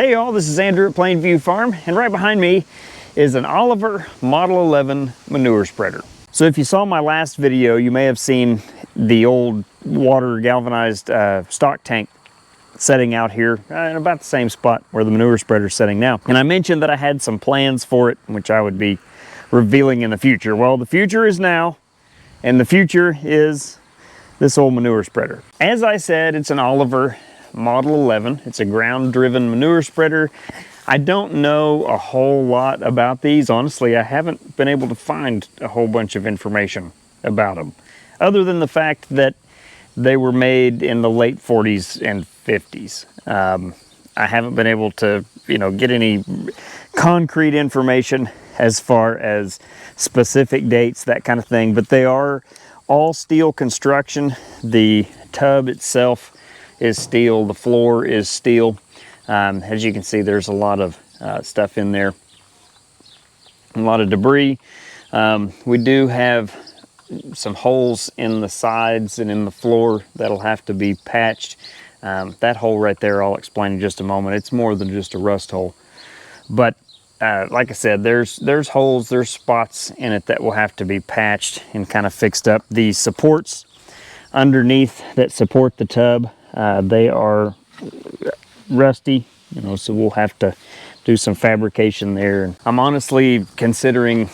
Hey y'all, this is Andrew at Plainview Farm, and right behind me is an Oliver Model 11 manure spreader. So if you saw my last video, you may have seen the old water galvanized stock tank setting out here in about the same spot where the manure spreader is setting now. And I mentioned that I had some plans for it, which I would be revealing in the future. Well, the future is now, and the future is this old manure spreader. As I said, it's an Oliver Model 11. It's a ground-driven manure spreader. I don't know a whole lot about these. Honestly, I haven't been able to find a whole bunch of information about them, other than the fact that they were made in the late 40s and 50s. I haven't been able to, get any concrete information as far as specific dates, that kind of thing, but they are all steel construction. The tub itself is steel, the floor is steel. As you can see, there's a lot of stuff in there, a lot of debris. We do have some holes in the sides and in the floor that'll have to be patched. That hole right there, I'll explain in just a moment. It's more than just a rust hole. But like I said, there's holes, there's spots in it that will have to be patched and kind of fixed up. The supports underneath that support the tub, they are rusty, so we'll have to do some fabrication there. I'm honestly considering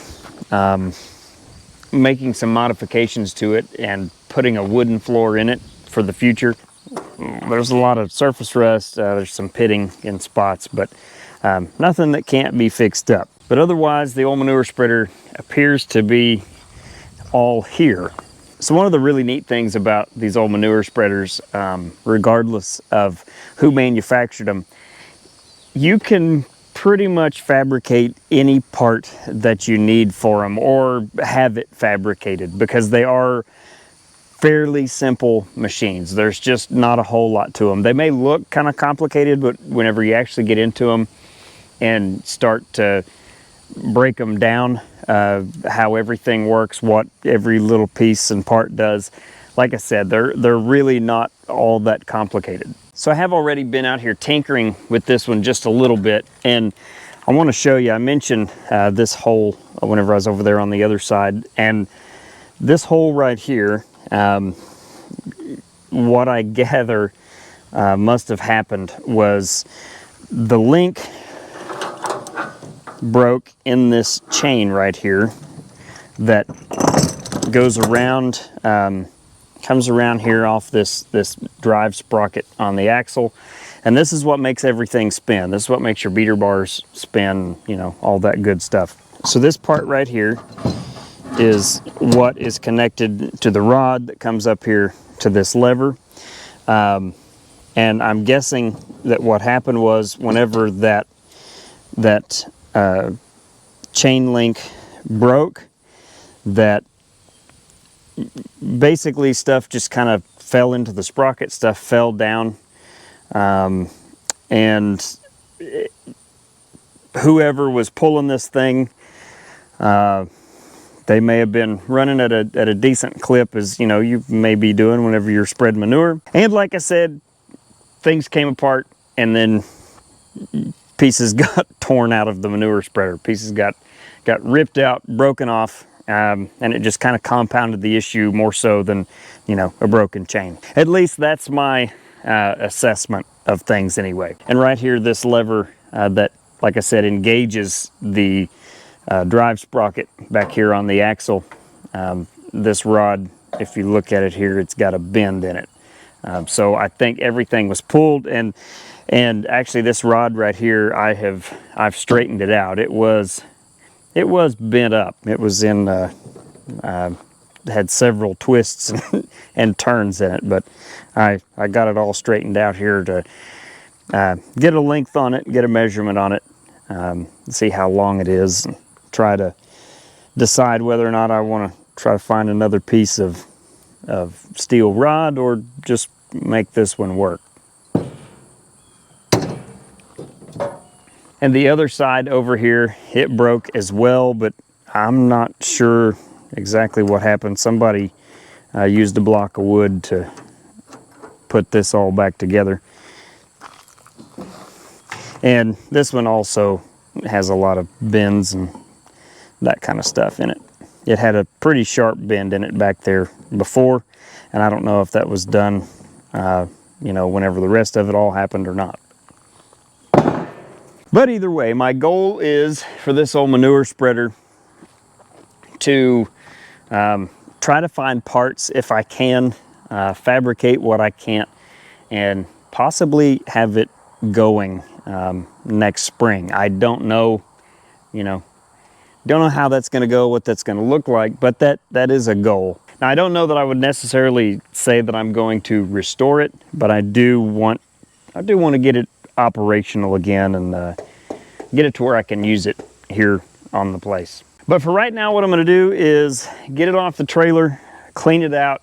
making some modifications to it and putting a wooden floor in it for the future. There's a lot of surface rust, there's some pitting in spots, but nothing that can't be fixed up. But otherwise, the old manure spreader appears to be all here. So one of the really neat things about these old manure spreaders, regardless of who manufactured them, you can pretty much fabricate any part that you need for them or have it fabricated, because they are fairly simple machines. There's just not a whole lot to them. They may look kind of complicated, but whenever you actually get into them and start to break them down, how everything works, what every little piece and part does, like I said, they're really not all that complicated. So I have already been out here tinkering with this one just a little bit, and I want to show you. I mentioned this hole whenever I was over there on the other side, and this hole right here, what I gather must have happened was the link broke in this chain right here that goes around, comes around here off this drive sprocket on the axle, and this is what makes everything spin. This is what makes your beater bars spin, all that good stuff. So this part right here is what is connected to the rod that comes up here to this lever, and I'm guessing that what happened was whenever that chain link broke, that basically stuff just kind of fell into the sprocket, stuff fell down, and whoever was pulling this thing, they may have been running at a decent clip, as you may be doing whenever you're spreading manure. And like I said, things came apart, and then pieces got torn out of the manure spreader. Pieces got ripped out, broken off, and it just kind of compounded the issue more so than, a broken chain. At least that's my assessment of things anyway. And right here, this lever that, like I said, engages the drive sprocket back here on the axle. This rod, if you look at it here, it's got a bend in it. So I think everything was pulled, and actually this rod right here, I've straightened it out. It was bent up. It was had several twists and turns in it, but I got it all straightened out here to get a length on it, get a measurement on it, see how long it is, and try to decide whether or not I want to try to find another piece of steel rod or just make this one work. And the other side over here, it broke as well, but I'm not sure exactly what happened. Somebody used a block of wood to put this all back together. And this one also has a lot of bends and that kind of stuff in it. It had a pretty sharp bend in it back there before, and I don't know if that was done, you know, whenever the rest of it all happened or not. But either way, my goal is for this old manure spreader to try to find parts if I can, fabricate what I can't, and possibly have it going next spring. I don't know, you know, don't know how that's going to go, what that's going to look like, but that is a goal. Now, I don't know that I would necessarily say that I'm going to restore it, but I do want to get it operational again and get it to where I can use it here on the place. But for right now, what I'm going to do is get it off the trailer, clean it out,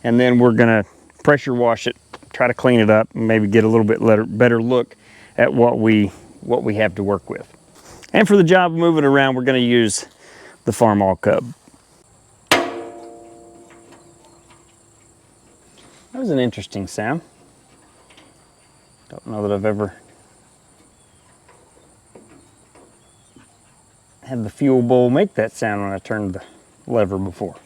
and then we're going to pressure wash it, try to clean it up, and maybe get a little bit better look at what we have to work with. And for the job of moving around, we're going to use the Farmall Cub. That was an interesting sound. Don't know that I've ever had the fuel bowl make that sound when I turned the lever before.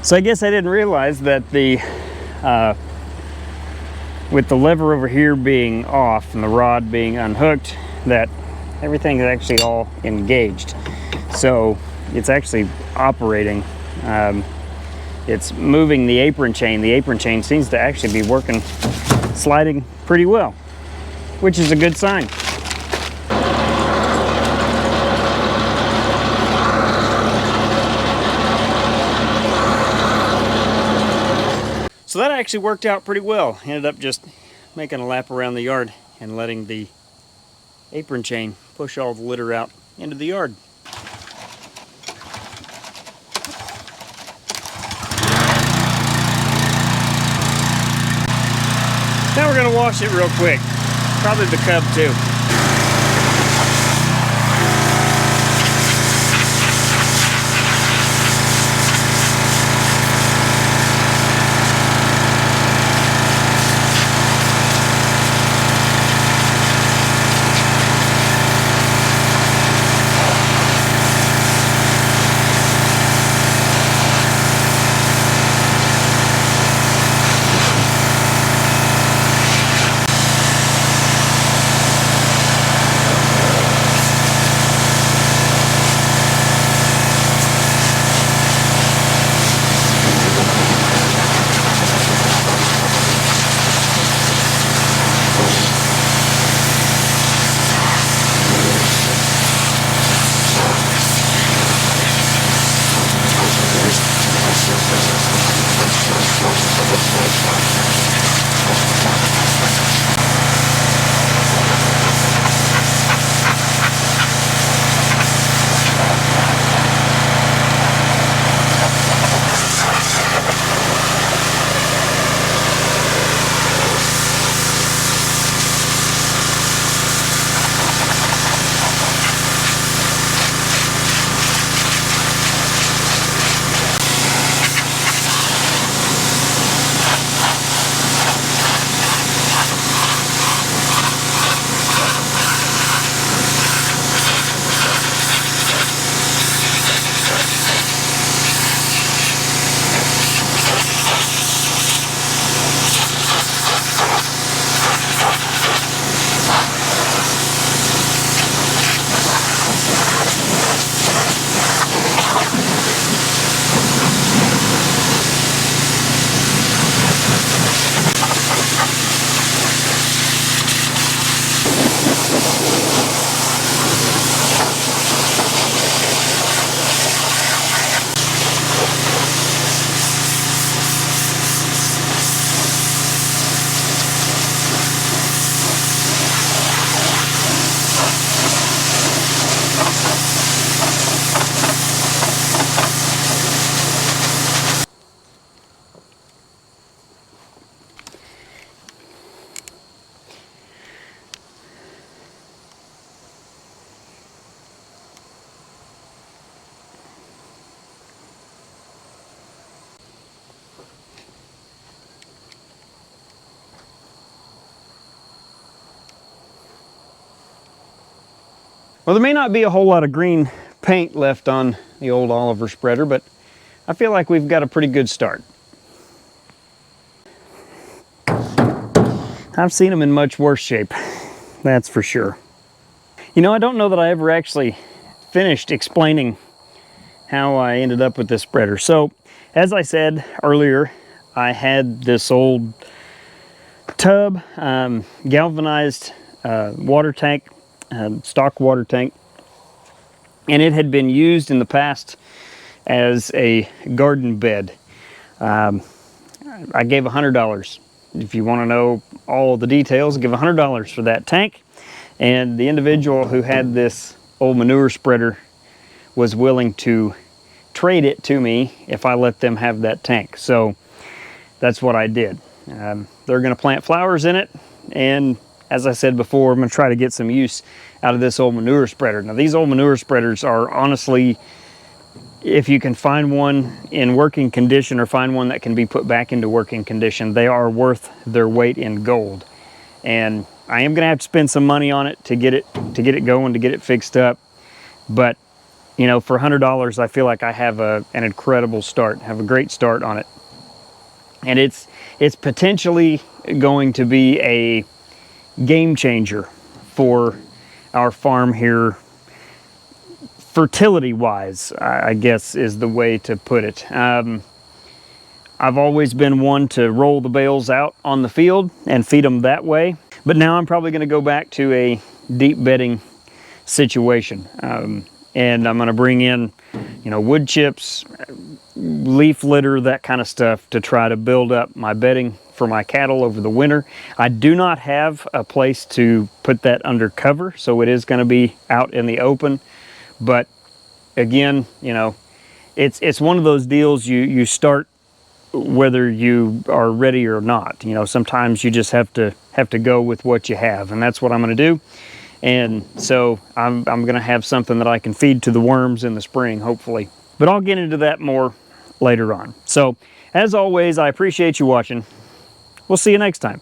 So I guess I didn't realize that the with the lever over here being off and the rod being unhooked, that everything is actually all engaged. So it's actually operating. It's moving the apron chain. The apron chain seems to actually be working, sliding pretty well, which is a good sign. So that actually worked out pretty well. Ended up just making a lap around the yard and letting the apron chain push all the litter out into the yard. Now we're going to wash it real quick. Probably the Cub too. Well, there may not be a whole lot of green paint left on the old Oliver spreader, but I feel like we've got a pretty good start. I've seen them in much worse shape, that's for sure. You know, I don't know that I ever actually finished explaining how I ended up with this spreader. So, as I said earlier, I had this old tub, galvanized water tank, stock water tank, and it had been used in the past as a garden bed. I gave $100. If you want to know all the details, give $100 for that tank. And the individual who had this old manure spreader was willing to trade it to me if I let them have that tank. So that's what I did. They're going to plant flowers in it, and as I said before, I'm going to try to get some use out of this old manure spreader. Now, these old manure spreaders are honestly, if you can find one in working condition or find one that can be put back into working condition, they are worth their weight in gold. And I am going to have to spend some money on it to get it going, to get it fixed up. But you know, for $100, I feel like I have an incredible start, have a great start on it. And it's potentially going to be a game changer for our farm here, fertility-wise, I guess is the way to put it. I've always been one to roll the bales out on the field and feed them that way. But now I'm probably going to go back to a deep bedding situation. And I'm going to bring in, you know, wood chips, leaf litter, that kind of stuff to try to build up my bedding for my cattle over the winter. I do not have a place to put that under cover, so it is going to be out in the open. But again, you know, it's one of those deals you start whether you are ready or not. You know, sometimes you just have to go with what you have, and that's what I'm going to do. And so I'm going to have something that I can feed to the worms in the spring, hopefully. But I'll get into that more later on. So, as always, I appreciate you watching. We'll see you next time.